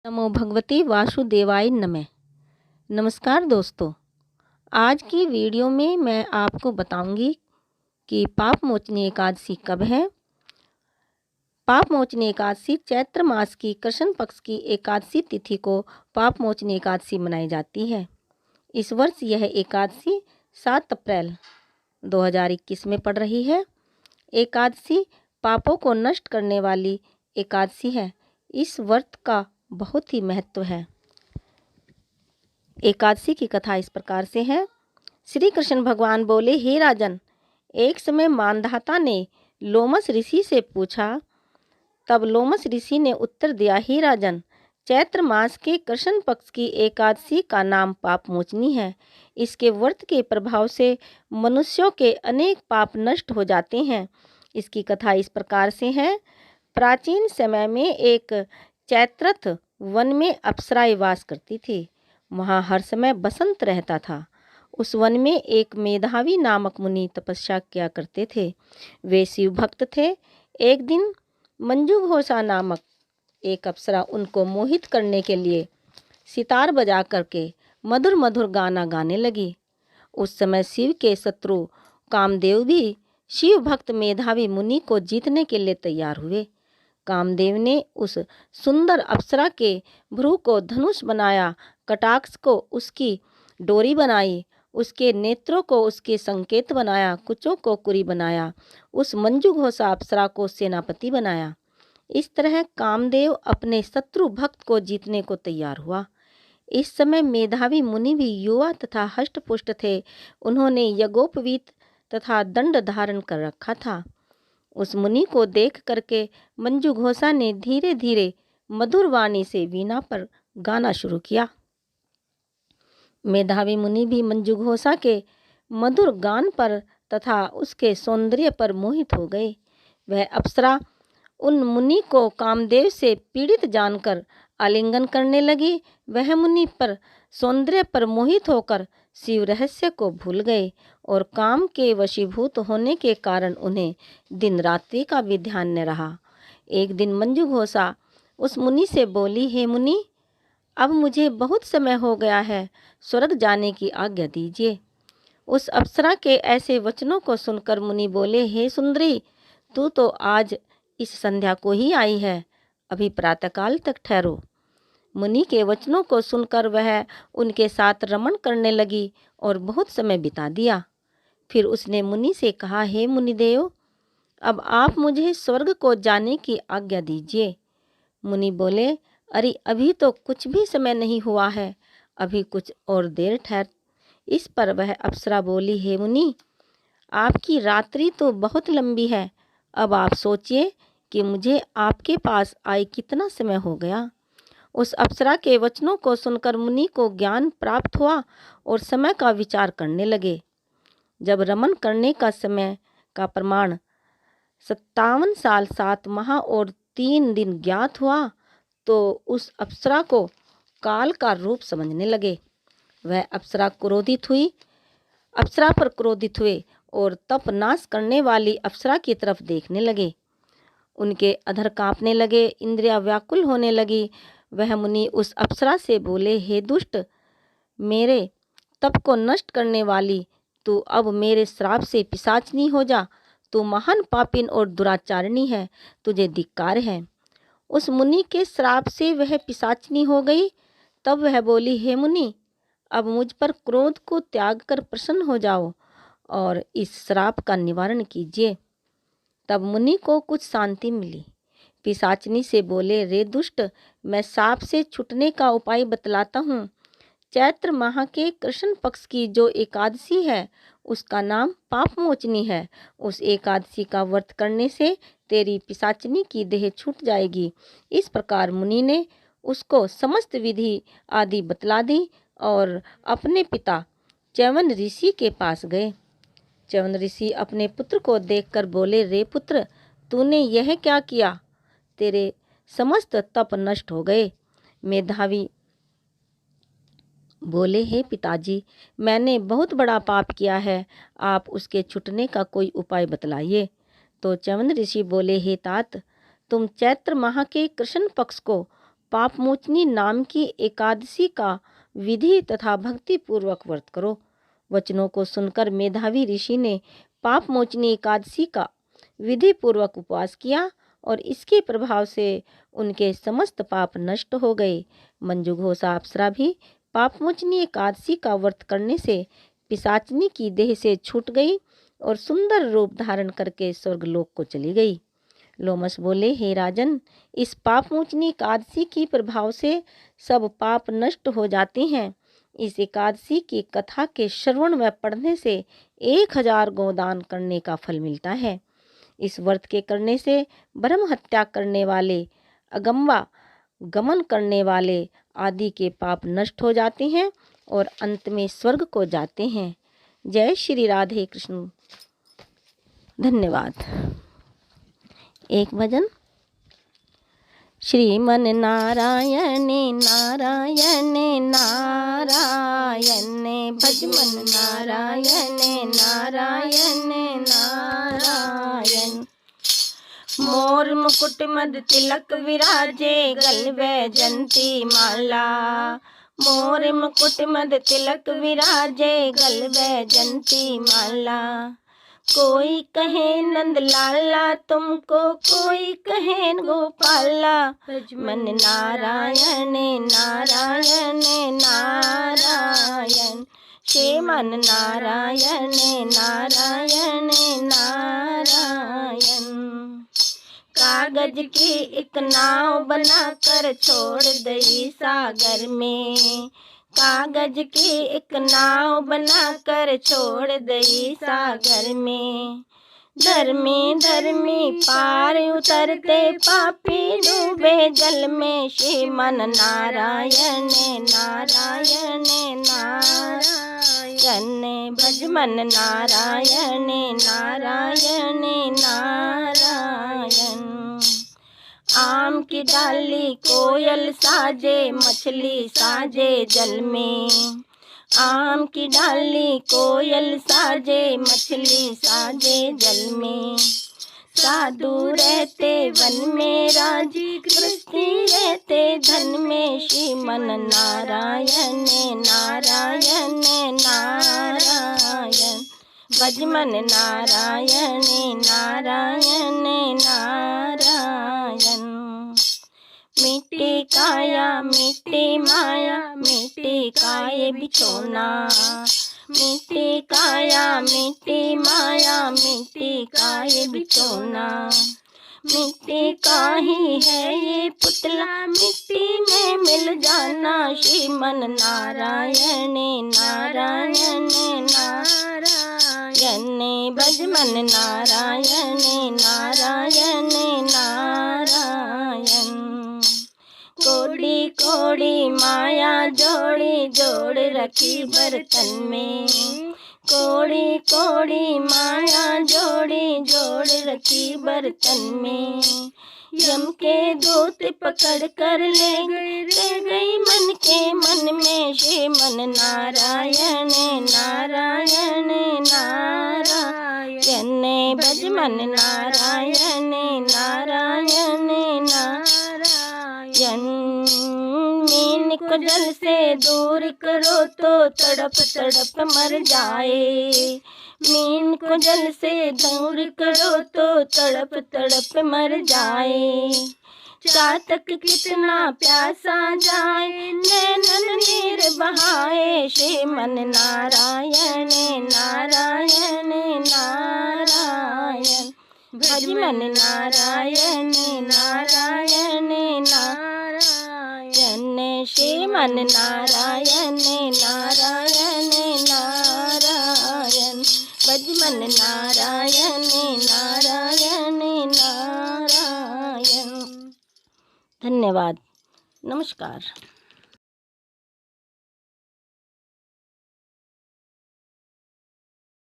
नमो भगवते वासुदेवाय नमः। नमस्कार दोस्तों, आज की वीडियो में मैं आपको बताऊंगी कि पाप मोचनी एकादशी कब है। पाप मोचनी एकादशी चैत्र मास की कृष्ण पक्ष की एकादशी तिथि को पाप मोचनी एकादशी मनाई जाती है। इस वर्ष यह एकादशी 7 अप्रैल 2021 में पड़ रही है। एकादशी पापों को नष्ट करने वाली एकादशी है। इस व्रत का बहुत ही महत्व है। एकादशी की कथा इस प्रकार से है। श्री कृष्ण भगवान बोले, हे राजन, एक समय मानधाता ने लोमस ऋषि से पूछा। तब लोमस ऋषि ने उत्तर दिया, हे राजन, चैत्र मास के कृष्ण पक्ष की एकादशी का नाम पाप मोचनी है। इसके व्रत के प्रभाव से मनुष्यों के अनेक पाप नष्ट हो जाते हैं। इसकी कथा इस प्रकार से है। प्राचीन समय में एक चैत्रथ वन में अप्सराएं वास करती थी। वहाँ हर समय बसंत रहता था। उस वन में एक मेधावी नामक मुनि तपस्या किया करते थे। वे शिव भक्त थे। एक दिन मंजू घोषा नामक एक अप्सरा उनको मोहित करने के लिए सितार बजा करके मधुर मधुर गाना गाने लगी। उस समय शिव के शत्रु कामदेव भी शिव भक्त मेधावी मुनि को जीतने के लिए तैयार हुए। कामदेव ने उस सुंदर अप्सरा के भ्रू को धनुष बनाया, कटाक्ष को उसकी डोरी बनाई, उसके नेत्रों को उसके संकेत बनाया, कुचों को कुरी बनाया, उस मंजू घोषा अप्सरा को सेनापति बनाया। इस तरह कामदेव अपने शत्रु भक्त को जीतने को तैयार हुआ। इस समय मेधावी मुनि भी युवा तथा हष्टपुष्ट थे। उन्होंने यज्ञोपवीत तथा दंड धारण कर रखा था। उस मुनि को देख करके मंजू घोषा ने धीरे धीरे मधुर वाणी से वीणा पर गाना शुरू किया। मेधावी मुनि भी मंजू घोषा के मधुर गान पर तथा उसके सौंदर्य पर मोहित हो गए। वह अप्सरा उन मुनि को कामदेव से पीड़ित जानकर आलिंगन करने लगी। वह मुनि पर सौंदर्य पर मोहित होकर शिव रहस्य को भूल गए और काम के वशीभूत होने के कारण उन्हें दिन रात्रि का भी ध्यान न रहा। एक दिन मंजू घोषा उस मुनि से बोली, हे मुनि, अब मुझे बहुत समय हो गया है, स्वर्ग जाने की आज्ञा दीजिए। उस अप्सरा के ऐसे वचनों को सुनकर मुनि बोले, हे सुंदरी, तू तो आज इस संध्या को ही आई है, अभी प्रातःकाल तक ठहरो। मुनि के वचनों को सुनकर वह उनके साथ रमण करने लगी और बहुत समय बिता दिया। फिर उसने मुनि से कहा, हे मुनिदेव, अब आप मुझे स्वर्ग को जाने की आज्ञा दीजिए। मुनि बोले, अरे अभी तो कुछ भी समय नहीं हुआ है, अभी कुछ और देर ठहर। इस पर वह अप्सरा बोली, हे मुनि, आपकी रात्रि तो बहुत लंबी है। अब आप सोचिए कि मुझे आपके पास आए कितना समय हो गया। उस अप्सरा के वचनों को सुनकर मुनि को ज्ञान प्राप्त हुआ और समय का विचार करने लगे। जब रमन करने का समय का प्रमाण 57 साल 7 माह और 3 दिन ज्ञात हुआ तो उस अप्सरा को काल का रूप समझने लगे। वह अप्सरा पर क्रोधित हुए और तप नाश करने वाली अप्सरा की तरफ देखने लगे। उनके अधर कांपने लगे, इंद्रियां व्याकुल होने लगी। वह मुनि उस अप्सरा से बोले, हे दुष्ट, मेरे तप को नष्ट करने वाली, तू अब मेरे श्राप से पिशाचनी हो जा। तू महान पापिन और दुराचारिणी है, तुझे धिक्कार है। उस मुनि के श्राप से वह पिशाचनी हो गई। तब वह बोली, हे मुनि, अब मुझ पर क्रोध को त्याग कर प्रसन्न हो जाओ और इस श्राप का निवारण कीजिए। तब मुनि को कुछ शांति मिली। पिशाचनी से बोले, रे दुष्ट, मैं साप से छूटने का उपाय बतलाता हूँ। चैत्र माह के कृष्ण पक्ष की जो एकादशी है उसका नाम पाप मोचनी है। उस एकादशी का व्रत करने से तेरी पिशाचनी की देह छूट जाएगी। इस प्रकार मुनि ने उसको समस्त विधि आदि बतला दी और अपने पिता च्यवन ऋषि के पास गए। च्यवन ऋषि अपने पुत्र को देखकर बोले, रे पुत्र, तूने यह क्या किया? तेरे समस्त तप नष्ट हो गए। मेधावी बोले, हे पिताजी, मैंने बहुत बड़ा पाप किया है, आप उसके छूटने का कोई उपाय बतलाइए। तो च्यवन ऋषि बोले, हे तात, तुम चैत्र माह के कृष्ण पक्ष को पापमोचनी नाम की एकादशी का विधि तथा भक्ति पूर्वक व्रत करो। वचनों को सुनकर मेधावी ऋषि ने पापमोचनी एकादशी का विधि पूर्वक उपवास किया और इसके प्रभाव से उनके समस्त पाप नष्ट हो गए। मंजूघोषा अप्सरा भी पापमोचनी एकादशी का व्रत करने से पिशाचिनी की देह से छूट गई और सुंदर रूप धारण करके स्वर्गलोक को चली गई। लोमस बोले, हे राजन, इस पापमोचनी एकादशी की प्रभाव से सब पाप नष्ट हो जाते हैं। इस एकादशी की कथा के श्रवण व पढ़ने से 1000 गोदान करने का फल मिलता है। इस व्रत के करने से ब्रह्म हत्या करने वाले, अगम्वा गमन करने वाले आदि के पाप नष्ट हो जाते हैं और अंत में स्वर्ग को जाते हैं। जय श्री राधे कृष्ण। धन्यवाद। एक भजन। श्रीमन नारायण नारायण नारायण, भजमन नारायण नारायण नारायण। मोर मुकुट मद तिलक विराजे, गल वैजंती माला। मोर मुकुट मद तिलक विराजे, गल वैजंती माला। कोई कहे नंद लाला तुमको, कोई कहे गोपाला। मन नारायण नारायण नारायण, श्रीमन नारायण नारायण नारायण। कागज की एक नाव बनाकर छोड़ दई सागर में। कागज की एक नाव बनाकर छोड़ दई सागर में। धर्मी धर्मी पार उतरते, पापी डूबे जल में। श्रीमन नारायण नारायण नारायण, भजमन नारायण नारायण नारायण। आम की डाली कोयल साजे, मछली साजे जल में। आम की डाली कोयल साजे, मछली साजे जल में। साधु रहते वन में, राजी गृहस्थी रहते धन में। श्रीमन नारायण नारायण नारायण, भजमन नारायण नारायण नारायण। मिट्टी काया मिट्टी माया, मिट्टी काये बिछोना। मिट्टी काया मिट्टी माया, मिट्टी काये बिछोना। मिट्टी का ही है ये पुतला, मिट्टी में मिल जाना। श्रीमन नारायण नारायण नारायण, भजमन नारायण नारायण नारायण। कोड़ी कोड़ी माया जोड़ी, जोड़ रखी बर्तन में। कोड़ी कोड़ी माया जोड़ी, जोड़ रखी बर्तन में। यम के दूत पकड़ कर ले गई मन के मन में। श्रीमन नारायण नारायण नारायण, भजमन नारायण नारायण नारायण। मीन को जल से दूर करो तो तड़प तड़प मर जाए। मीन को जल से दूर करो तो तड़प तड़प मर जाए। चातक कितना प्यासा जाए, नैनन नीर बहाए। श्रीमन नारायण नारायण नारायण, भजमन नारायण नारायण नारायण। श्रीमन नारायण नारायण नारायण, भजमन नारायण नारायण नारायण। धन्यवाद। नमस्कार।